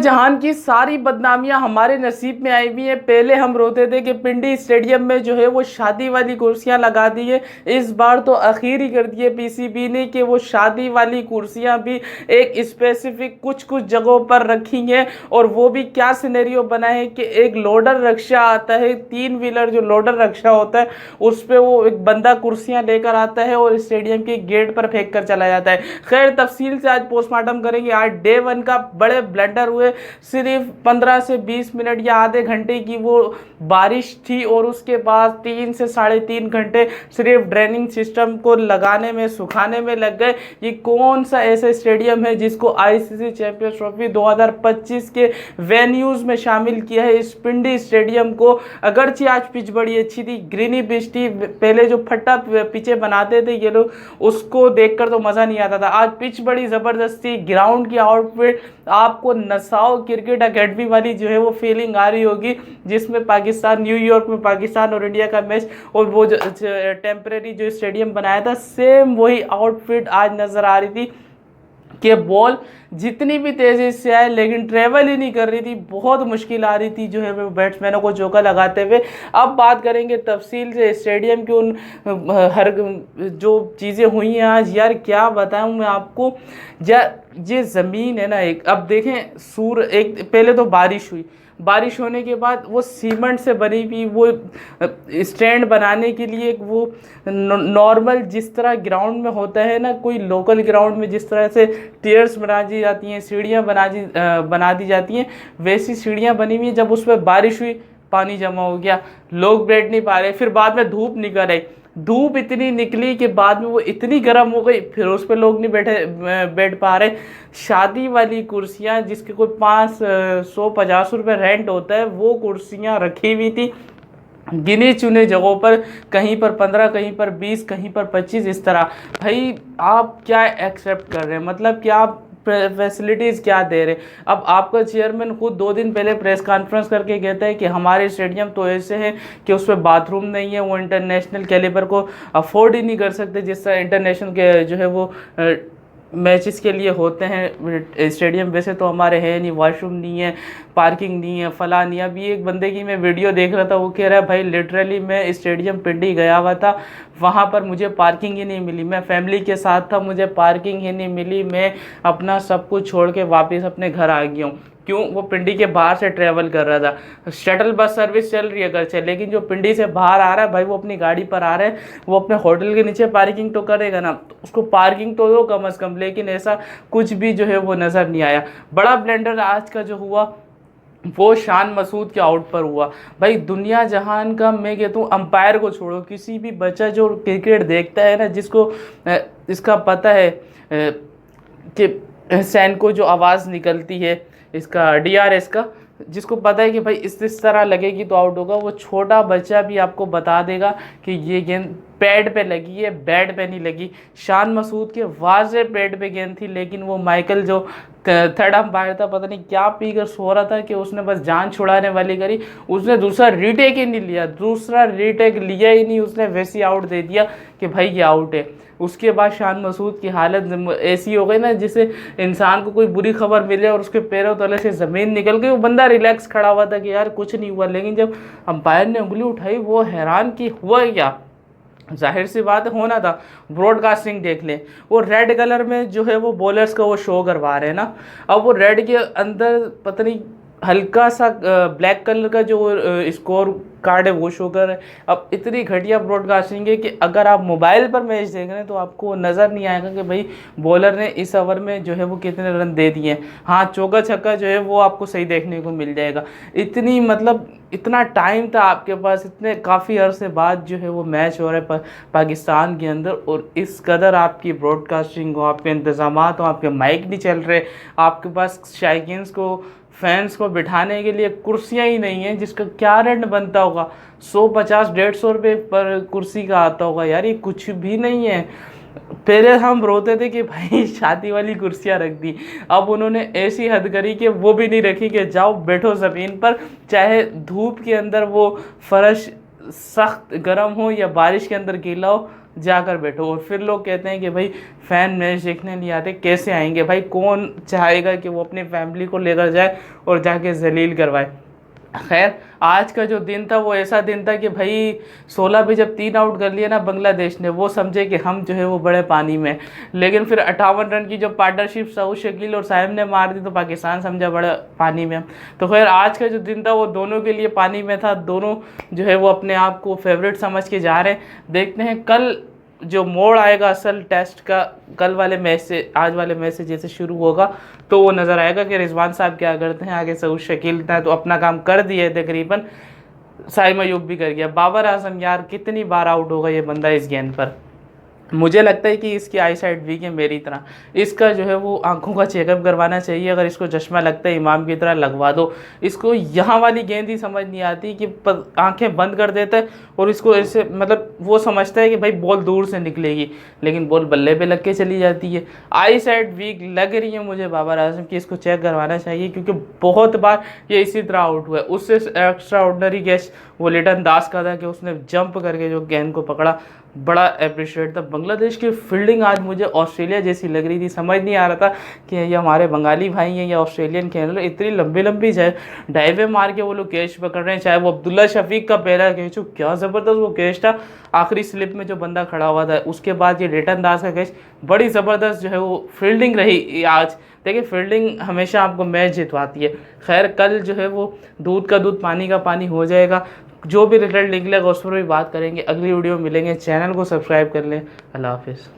जहान की सारी बदनामियां हमारे नसीब में आई हुई हैं। पहले हम रोते थे कि पिंडी स्टेडियम में जो है वो शादी वाली कुर्सियां लगा दी है। इस बार तो आखिर ही कर दी है पीसीबी ने कि वो शादी वाली कुर्सियां भी एक स्पेसिफिक कुछ कुछ जगहों पर रखी हैं। और वो भी क्या सिनेरियो बना है कि एक लोडर रक्षा आता है, 3 व्हीलर जो लोडर रक्षा होता है उस पर वो एक बंदा कुर्सियां लेकर आता है और स्टेडियम के गेट पर फेंक कर चला जाता है। खैर तफसील से आज पोस्टमार्टम करेंगे। आज डे 1 का बड़े ब्लंडर हुए। सिर्फ 15 से 20 मिनट या आधे घंटे की वो बारिश थी और उसके बाद 3 से 3.5 घंटे सिर्फ ड्रेनिंग सिस्टम को लगाने में सुखाने में लग गए। ये कौन सा ऐसा स्टेडियम है जिसको आईसीसी चैंपियंस ट्रॉफी 2025 के वेन्यूज में शामिल किया है? इस पिंडी स्टेडियम को अगरचे आज पिच बड़ी अच्छी थी, ग्रीनी पिच थी। पहले जो फट्टा पिचे बनाते थे ये लोग, उसको देखकर तो मज़ा नहीं आता था। आज पिच बड़ी ज़बरदस्त थी। ग्राउंड की आउटफिट आपको नसाओ क्रिकेट एकेडमी वाली जो है वो फीलिंग आ रही होगी, जिसमें पाकिस्तान, न्यूयॉर्क में पाकिस्तान और इंडिया का मैच, और वो जो टेम्परेरी जो स्टेडियम बनाया था सेम वही आउटफिट आज नज़र आ रही थी कि बॉल जितनी भी तेज़ी से आए लेकिन ट्रेवल ही नहीं कर रही थी। बहुत मुश्किल आ रही थी जो है वो बैट्समैनों को चौका लगाते हुए। अब बात करेंगे तफसील से स्टेडियम के उन हर जो चीज़ें हुई हैं आज। यार क्या बताऊं मैं आपको, ये ज़मीन है ना एक, अब देखें एक पहले तो बारिश हुई, बारिश होने के बाद वो सीमेंट से बनी हुई वो स्टैंड बनाने के लिए वो नॉर्मल जिस तरह ग्राउंड में होता है ना, कोई लोकल ग्राउंड में जिस तरह से टेयर्स बना दी जाती हैं, सीढ़ियाँ बना दी जाती हैं, वैसी सीढ़ियाँ बनी हुई हैं। जब उस पर बारिश हुई पानी जमा हो गया, लोग बैठ नहीं पा रहे। फिर बाद में धूप निकल आई, धूप इतनी निकली कि बाद में वो इतनी गर्म हो गई, फिर उस पर लोग नहीं बैठ पा रहे। शादी वाली कुर्सियाँ जिसके कोई 550 रुपये रेंट होता है, वो कुर्सियाँ रखी हुई थी गिने चुने जगहों पर, कहीं पर 15, कहीं पर 20, कहीं पर 25, इस तरह। भाई आप क्या एक्सेप्ट कर रहे हैं? मतलब क्या आप फैसिलिटीज़ क्या दे रहे? अब आपका चेयरमैन खुद 2 दिन पहले प्रेस कॉन्फ्रेंस करके कहता है कि हमारे स्टेडियम तो ऐसे हैं कि उस पर बाथरूम नहीं है, वो इंटरनेशनल कैलिबर को अफोर्ड ही नहीं कर सकते जिस तरह इंटरनेशनल के जो है वो मैचेस के लिए होते हैं स्टेडियम। वैसे तो हमारे है नहीं, वॉशरूम नहीं है, पार्किंग नहीं है, फला नहीं। अभी एक बंदे की मैं वीडियो देख रहा था, वो कह रहा है भाई लिटरली मैं स्टेडियम पिंडी गया हुआ था, वहाँ पर मुझे पार्किंग ही नहीं मिली, मैं फैमिली के साथ था, मुझे पार्किंग ही नहीं मिली, मैं अपना सब कुछ छोड़ के वापस अपने घर आ गया हूँ। क्यों? वो पिंडी के बाहर से ट्रैवल कर रहा था। शटल बस सर्विस चल रही है अगर चल, लेकिन जो पिंडी से बाहर आ रहा है भाई, वो अपनी गाड़ी पर आ रहा है, वो अपने होटल के नीचे पार्किंग तो करेगा ना, तो उसको पार्किंग तो दो कम से कम। लेकिन ऐसा कुछ भी जो है वो नज़र नहीं आया। बड़ा ब्लेंडर आज का जो हुआ वो शान मसूद के आउट पर हुआ। भाई दुनिया जहान का मैं कहता हूँ, अंपायर को छोड़ो, किसी भी बच्चा जो क्रिकेट देखता है ना, जिसको इसका पता है कि सैन को जो आवाज़ निकलती है इसका डीआरएस का, जिसको पता है कि भाई इस तरह लगेगी तो आउट होगा, वो छोटा बच्चा भी आपको बता देगा कि ये गेंद पैड पे लगी है, बैट पे नहीं लगी। शान मसूद के वाज़े पैड पे गेंद थी, लेकिन वो माइकल जो थर्ड अंपायर था, पता नहीं क्या पीकर सो रहा था कि उसने बस जान छुड़ाने वाली करी, उसने दूसरा रीटेक ही नहीं लिया, दूसरा रीटेक लिया ही नहीं, उसने वैसे आउट दे दिया कि भाई ये आउट है। उसके बाद शान मसूद की हालत ऐसी हो गई ना, जिसे इंसान को कोई बुरी खबर मिले और उसके पैरों तले से ज़मीन निकल गई। वो बंदा रिलैक्स खड़ा हुआ था कि यार कुछ नहीं हुआ, लेकिन जब अंपायर ने उंगली उठाई वो हैरान कि हुआ क्या। जाहिर सी बात है होना था, ब्रॉडकास्टिंग देख लें, वो रेड कलर में जो है वो बॉलर्स का वो शो करवा रहे हैं ना, अब वो रेड के अंदर पता नहीं हल्का सा ब्लैक कलर का जो स्कोर कार्ड है वो शो कर रहा है। अब इतनी घटिया ब्रॉडकास्टिंग है कि अगर आप मोबाइल पर मैच देख रहे हैं तो आपको नज़र नहीं आएगा कि भाई बॉलर ने इस ओवर में जो है वो कितने रन दे दिए हैं। हाँ, चौका छक्का जो है वो आपको सही देखने को मिल जाएगा। इतनी मतलब इतना टाइम था आपके पास, इतने काफ़ी अरसे बाद जो है वो मैच हो रहा है पाकिस्तान के अंदर, और इस कदर आपकी ब्रॉडकास्टिंग हो, आपके इंतज़ाम हो, आपके माइक नहीं चल रहे, आपके पास शायकीन्स को, फैंस को बिठाने के लिए कुर्सियाँ ही नहीं हैं, जिसका क्या रेंट बनता होगा, 150-150 रुपये पर कुर्सी का आता होगा। यार ये कुछ भी नहीं है। पहले हम रोते थे कि भाई शादी वाली कुर्सियाँ रख दी, अब उन्होंने ऐसी हद करी कि वो भी नहीं रखी कि जाओ बैठो ज़मीन पर, चाहे धूप के अंदर वो फर्श सख्त गर्म हो या बारिश के अंदर गीला हो, जाकर बैठो। और फिर लोग कहते हैं कि भाई फ़ैन मैच देखने नहीं आते, कैसे आएंगे भाई? कौन चाहेगा कि वो अपनी फैमिली को लेकर जाए और जाके जलील करवाए? खैर, आज का जो दिन था वो ऐसा दिन था कि भाई 16 पे जब 3 आउट कर लिया ना बांग्लादेश ने, वो समझे कि हम जो है वो बड़े पानी में। लेकिन फिर 58 रन की जो पार्टनरशिप सऊद शकील और साइम ने मार दी तो पाकिस्तान समझा बड़ा पानी में। तो खैर, आज का जो दिन था वो दोनों के लिए पानी में था। दोनों जो है वो अपने आप को फेवरेट समझ के जा रहे हैं। देखते हैं कल जो मोड़ आएगा असल टेस्ट का, कल वाले मैच से, आज वाले मैच से जैसे शुरू होगा तो वो नज़र आएगा कि रिजवान साहब क्या करते हैं। आगे सऊद शकील ने तो अपना काम कर दिए तकरीबन, साइम अयूब भी कर गया। बाबर आजम यार कितनी बार आउट होगा ये बंदा इस गेंद पर। मुझे लगता है कि इसकी आई साइड वीक है मेरी तरह। इसका जो है वो आंखों का चेकअप करवाना चाहिए। अगर इसको चश्मा लगता है इमाम की तरह लगवा दो। इसको यहाँ वाली गेंद ही समझ नहीं आती कि आंखें बंद कर देता है और इसको ऐसे मतलब वो समझता है कि भाई बॉल दूर से निकलेगी, लेकिन बॉल बल्ले पे लग के चली जाती है। आई साइड वीक लग रही है मुझे बाबर आजम की, इसको चेक करवाना चाहिए क्योंकि बहुत बार ये इसी तरह आउट हुआ है। उससे एक्स्ट्रा ऑर्डनरी कैच वो लिटन दास का था कि उसने जंप करके जो गेंद को पकड़ा, बड़ा अप्रिशिएट था। बांग्लादेश की फील्डिंग आज मुझे ऑस्ट्रेलिया जैसी लग रही थी। समझ नहीं आ रहा था कि ये हमारे बंगाली भाई हैं या ऑस्ट्रेलियन खेल रहे। इतनी लंबी लंबी डाइवे मार के वो लोग कैच पकड़ रहे हैं। चाहे वो अब्दुल्ला शफीक का पहला कैच हो, क्या ज़बरदस्त वो कैच था, आखिरी स्लिप में जो बंदा खड़ा हुआ था। उसके बाद ये लिटन दास का कैच, बड़ी ज़बरदस्त जो है वो फील्डिंग रही आज। देखिए, फील्डिंग हमेशा आपको मैच जितवाती है। खैर, कल जो है वो दूध का दूध पानी का पानी हो जाएगा। जो भी रिजल्ट निकलेगा उस पर भी बात करेंगे। अगली वीडियो मिलेंगे। चैनल को सब्सक्राइब कर लें। अल्लाह हाफिज़।